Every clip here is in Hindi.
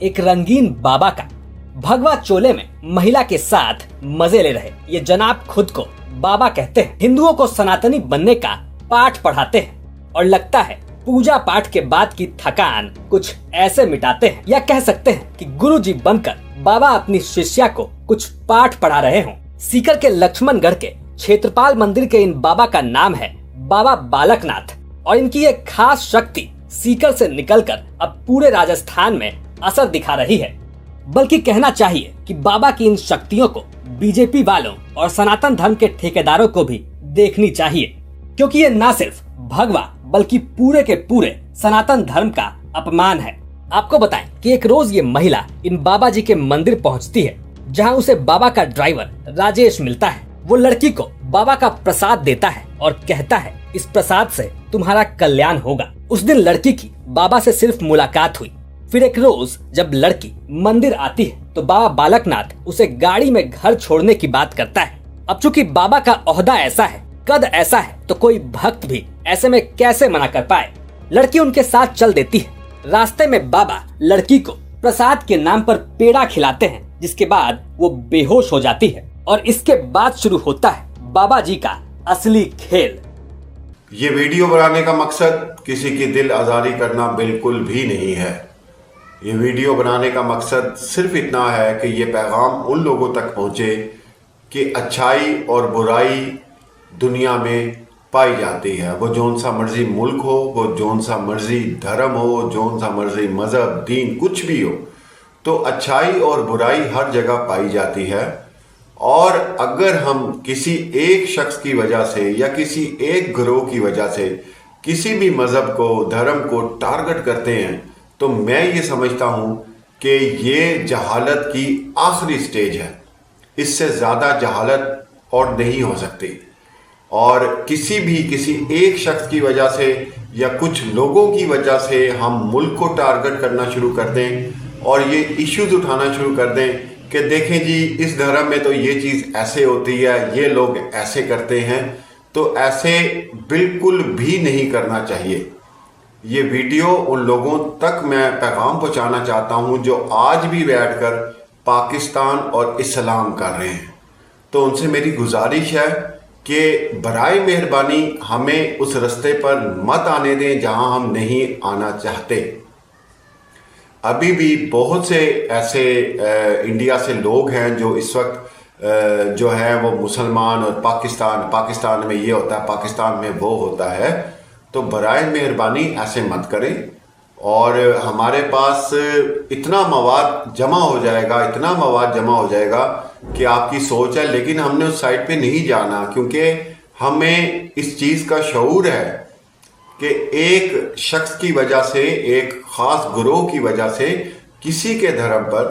एक रंगीन बाबा का भगवा चोले में महिला के साथ मजे ले रहे ये जनाब खुद को बाबा कहते हैं। हिंदुओं को सनातनी बनने का पाठ पढ़ाते हैं और लगता है पूजा पाठ के बाद की थकान कुछ ऐसे मिटाते हैं, या कह सकते हैं कि गुरुजी बनकर बाबा अपनी शिष्या को कुछ पाठ पढ़ा रहे हों। सीकर के लक्ष्मणगढ़ के क्षेत्रपाल मंदिर के इन बाबा का नाम है बाबा बालकनाथ और इनकी एक खास शक्ति सीकर से निकलकर अब पूरे राजस्थान में असर दिखा रही है। बल्कि कहना चाहिए कि बाबा की इन शक्तियों को बीजेपी वालों और सनातन धर्म के ठेकेदारों को भी देखनी चाहिए, क्योंकि ये न सिर्फ भगवा बल्कि पूरे के पूरे सनातन धर्म का अपमान है। आपको बताएं कि एक रोज ये महिला इन बाबा जी के मंदिर पहुंचती है, जहां उसे बाबा का ड्राइवर राजेश मिलता है। वो लड़की को बाबा का प्रसाद देता है और कहता है इस प्रसाद से तुम्हारा कल्याण होगा। उस दिन लड़की की बाबा से सिर्फ मुलाकात हुई। फिर एक रोज जब लड़की मंदिर आती है तो बाबा बालकनाथ उसे गाड़ी में घर छोड़ने की बात करता है। अब चूंकि बाबा का ओहदा ऐसा है, कद ऐसा है, तो कोई भक्त भी ऐसे में कैसे मना कर पाए। लड़की उनके साथ चल देती है। रास्ते में बाबा लड़की को प्रसाद के नाम पर पेड़ा खिलाते हैं, जिसके बाद वो बेहोश हो जाती है और इसके बाद शुरू होता है बाबा जी का असली खेल। ये वीडियो बनाने का मकसद किसी की दिल आजारी करना बिल्कुल भी नहीं है। ये वीडियो बनाने का मकसद सिर्फ इतना है कि ये पैगाम उन लोगों तक पहुंचे कि अच्छाई और बुराई दुनिया में पाई जाती है। वो जौन सा मर्जी मुल्क हो, वो जौन सा मर्जी धर्म हो, जौन सा मर्जी मजहब दीन कुछ भी हो, तो अच्छाई और बुराई हर जगह पाई जाती है। और अगर हम किसी एक शख्स की वजह से या किसी एक गिरोह की वजह से किसी भी मजहब को, धर्म को टारगेट करते हैं, तो मैं ये समझता हूं कि ये जहालत की आखिरी स्टेज है। इससे ज़्यादा जहालत और नहीं हो सकती। और किसी एक शख्स की वजह से या कुछ लोगों की वजह से हम मुल्क को टारगेट करना शुरू कर दें और ये इश्यूज उठाना शुरू कर दें कि देखें जी इस धर्म में तो ये चीज़ ऐसे होती है, ये लोग ऐसे करते हैं, तो ऐसे बिल्कुल भी नहीं करना चाहिए। ये वीडियो उन लोगों तक मैं पैगाम पहुंचाना चाहता हूं जो आज भी बैठकर पाकिस्तान और इस्लाम कर रहे हैं। तो उनसे मेरी गुजारिश है कि बराए मेहरबानी हमें उस रास्ते पर मत आने दें जहां हम नहीं आना चाहते। अभी भी बहुत से ऐसे इंडिया से लोग हैं जो इस वक्त जो है वो मुसलमान और पाकिस्तान में ये होता है, पाकिस्तान में वो होता है। तो बराए मेहरबानी ऐसे मत करें। और हमारे पास इतना मवाद जमा हो जाएगा कि आपकी सोच है, लेकिन हमने उस साइड पे नहीं जाना, क्योंकि हमें इस चीज़ का शऊर है कि एक शख्स की वजह से, एक ख़ास गिरोह की वजह से किसी के धर्म पर,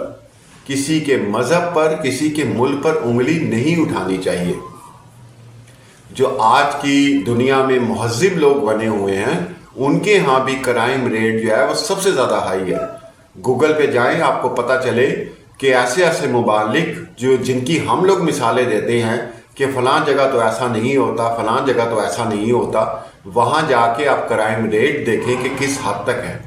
किसी के मज़हब पर, किसी के मुल्क पर उंगली नहीं उठानी चाहिए। जो आज की दुनिया में महज़िब लोग बने हुए हैं, उनके यहाँ भी क्राइम रेट जो है वो सबसे ज़्यादा हाई है। गूगल पे जाएं, आपको पता चले कि ऐसे ऐसे मुबालिग जिनकी हम लोग मिसालें देते हैं कि फ़लाँ जगह तो ऐसा नहीं होता, फ़लाँ जगह तो ऐसा नहीं होता, वहाँ जाके आप क्राइम रेट देखें कि किस हद तक है।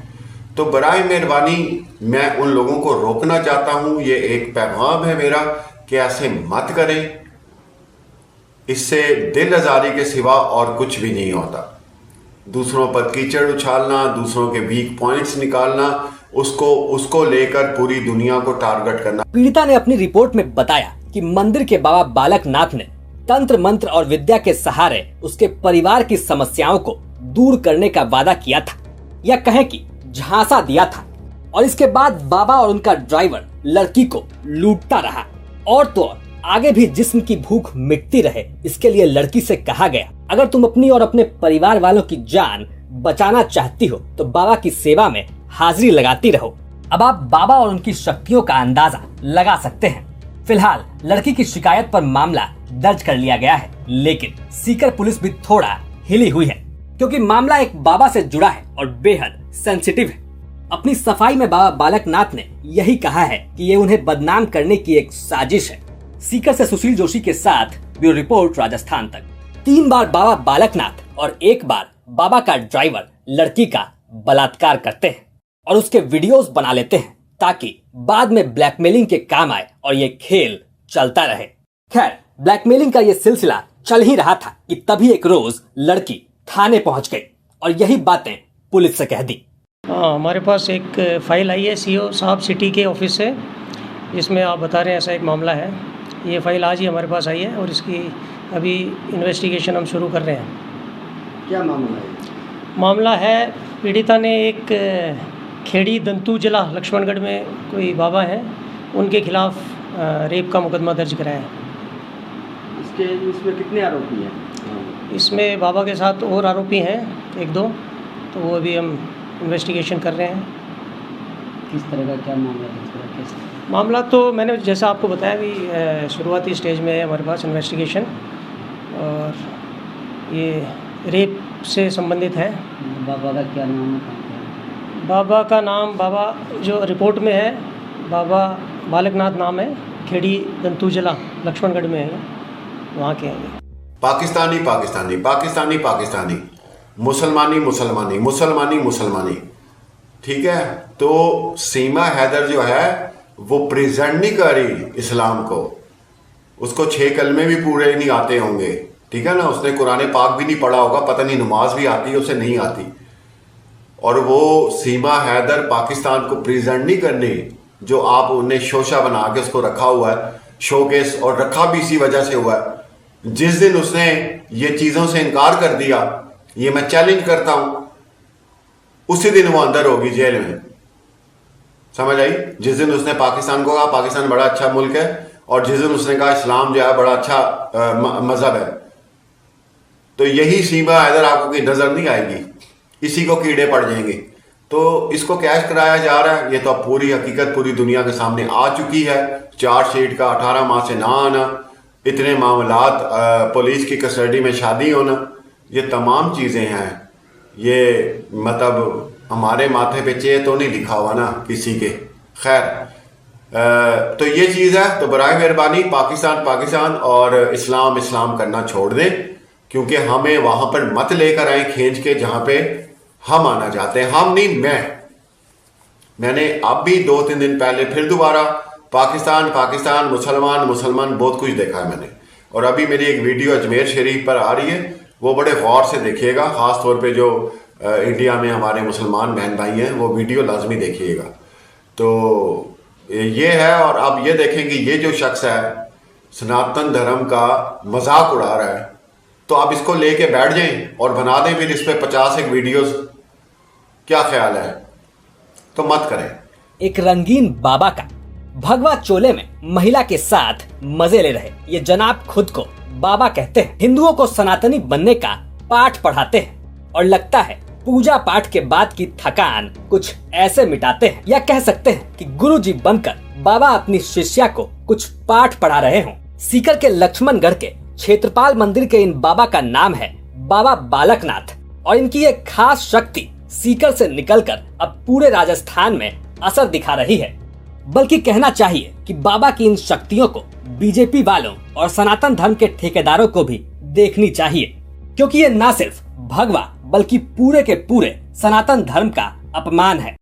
तो बराए मेहरबानी मैं उन लोगों को रोकना चाहता हूँ। ये एक पैगाम है मेरा कि ऐसे मत करें। इससे दिल आज़ारी के सिवा और कुछ भी नहीं होता। दूसरों पर कीचड़ उछालना, दूसरों के वीक पॉइंट्स निकालना, उसको लेकर पूरी दुनिया को टारगेट करना। पीड़िता ने अपनी रिपोर्ट में बताया कि मंदिर के बाबा बालकनाथ ने तंत्र मंत्र और विद्या के सहारे उसके परिवार की समस्याओं को दूर करने का वादा किया था, या कहें कि झांसा दिया था। और इसके बाद बाबा और उनका ड्राइवर लड़की को लूटता रहा। और तो और आगे भी जिस्म की भूख मिटती रहे, इसके लिए लड़की से कहा गया अगर तुम अपनी और अपने परिवार वालों की जान बचाना चाहती हो तो बाबा की सेवा में हाजिरी लगाती रहो। अब आप बाबा और उनकी शक्तियों का अंदाजा लगा सकते हैं। फिलहाल लड़की की शिकायत पर मामला दर्ज कर लिया गया है, लेकिन सीकर पुलिस भी थोड़ा हिली हुई है, क्योंकि मामला एक बाबा से जुड़ा है और बेहद सेंसिटिव है। अपनी सफाई में बाबा बालकनाथ ने यही कहा है कि ये उन्हें बदनाम करने की एक साजिश है। सीकर से सुशील जोशी के साथ ब्यूरो रिपोर्ट, राजस्थान तक। 3 बार बाबा बालकनाथ और 1 बार बाबा का ड्राइवर लड़की का बलात्कार करते हैं और उसके वीडियोस बना लेते हैं ताकि बाद में ब्लैकमेलिंग के काम आए और ये खेल चलता रहे। खैर, ब्लैकमेलिंग का ये सिलसिला चल ही रहा था कि तभी एक रोज लड़की थाने पहुंच गई और यही बातें पुलिस से कह दी। हमारे पास एक फ़ाइल आई है सीओ साहब सिटी के ऑफिस से, जिसमें आप बता रहे हैं ऐसा एक मामला है। ये फ़ाइल आज ही हमारे पास आई है और इसकी अभी इन्वेस्टिगेशन हम शुरू कर रहे हैं। क्या मामला है? मामला है, पीड़िता ने एक खेड़ी दंतू जिला लक्ष्मणगढ़ में कोई बाबा हैं, उनके खिलाफ रेप का मुकदमा दर्ज कराया है। इसमें कितने आरोपी हैं? इसमें बाबा के साथ और आरोपी हैं एक दो, तो वो अभी हम इन्वेस्टिगेशन कर रहे हैं। किस तरह का क्या मामला है? मामला तो मैंने जैसा आपको बताया भी शुरुआती स्टेज में है हमारे पास इन्वेस्टिगेशन, और ये रेप से संबंधित है। बाबा का क्या नाम है? बाबा का नाम, बाबा जो रिपोर्ट में है बाबा बालकनाथ नाम है, खेड़ी दंतू जिला लक्ष्मणगढ़ में है, वहाँ के हैं। पाकिस्तानी पाकिस्तानी पाकिस्तानी पाकिस्तानी, मुसलमानी मुसलमानी मुसलमानी मुसलमानी, ठीक है। तो सीमा हैदर जो है वो प्रेजेंट नहीं कर रही इस्लाम को, उसको 6 कलमे भी पूरे नहीं आते होंगे, ठीक है ना। उसने कुरान पाक भी नहीं पढ़ा होगा, पता नहीं नमाज भी आती है उसे नहीं आती, और वो सीमा हैदर पाकिस्तान को प्रेजेंट नहीं करनी। जो आप उन्हें शोशा बना के उसको रखा हुआ है, शोकेस, और रखा भी इसी वजह से हुआ है। जिस दिन उसने ये चीजों से इनकार कर दिया, ये मैं चैलेंज करता हूं, उसी दिन वो अंदर होगी जेल में, समझ आई। जिस दिन उसने पाकिस्तान को कहा पाकिस्तान बड़ा अच्छा मुल्क है, और जिस दिन उसने कहा इस्लाम जो है बड़ा अच्छा मजहब है, तो यही सीमा हैदर आपको की नजर नहीं आएगी, इसी को कीड़े पड़ जाएंगे। तो इसको कैश कराया जा रहा है, ये तो अब पूरी हकीकत पूरी दुनिया के सामने आ चुकी है। चार्जशीट का 18 माह से ना आना, इतने मामलात पुलिस की कस्टडी में शादी होना, ये तमाम चीज़ें हैं। ये मतलब हमारे माथे पे चे तो नहीं लिखा हुआ ना किसी के। खैर, तो ये चीज़ है। तो बराए मेहरबानी पाकिस्तान पाकिस्तान और इस्लाम इस्लाम करना छोड़ दें, क्योंकि हमें वहां पर मत लेकर आए खींच के जहां पे हम आना चाहते हैं। हम नहीं, मैंने अब भी 2-3 दिन पहले फिर दोबारा पाकिस्तान पाकिस्तान मुसलमान मुसलमान बहुत कुछ देखा है मैंने। और अभी मेरी एक वीडियो अजमेर शरीफ पर आ रही है, वो बड़े गौर से देखिएगा, खास तौर पे जो इंडिया में हमारे मुसलमान बहन भाई हैं वो वीडियो लाजमी देखिएगा। तो ये है। और अब ये देखेंगे ये जो शख्स है सनातन धर्म का मजाक उड़ा रहा है, तो आप इसको लेके बैठ जाएं और बना दें फिर इस पे 50 एक वीडियोस। क्या ख्याल है? तो मत करें। एक रंगीन बाबा का भगवा चोले में महिला के साथ मजे ले रहे ये जनाब खुद को बाबा कहते हैं। हिंदुओं को सनातनी बनने का पाठ पढ़ाते हैं और लगता है पूजा पाठ के बाद की थकान कुछ ऐसे मिटाते हैं, या कह सकते हैं कि गुरुजी बनकर बाबा अपनी शिष्या को कुछ पाठ पढ़ा रहे हों। सीकर के लक्ष्मणगढ़ के क्षेत्रपाल मंदिर के इन बाबा का नाम है बाबा बालकनाथ, और इनकी एक खास शक्ति सीकर से निकलकर अब पूरे राजस्थान में असर दिखा रही है। बल्कि कहना चाहिए कि बाबा की इन शक्तियों को बीजेपी वालों और सनातन धर्म के ठेकेदारों को भी देखनी चाहिए, क्योंकि ये न सिर्फ भगवा बल्कि पूरे के पूरे सनातन धर्म का अपमान है।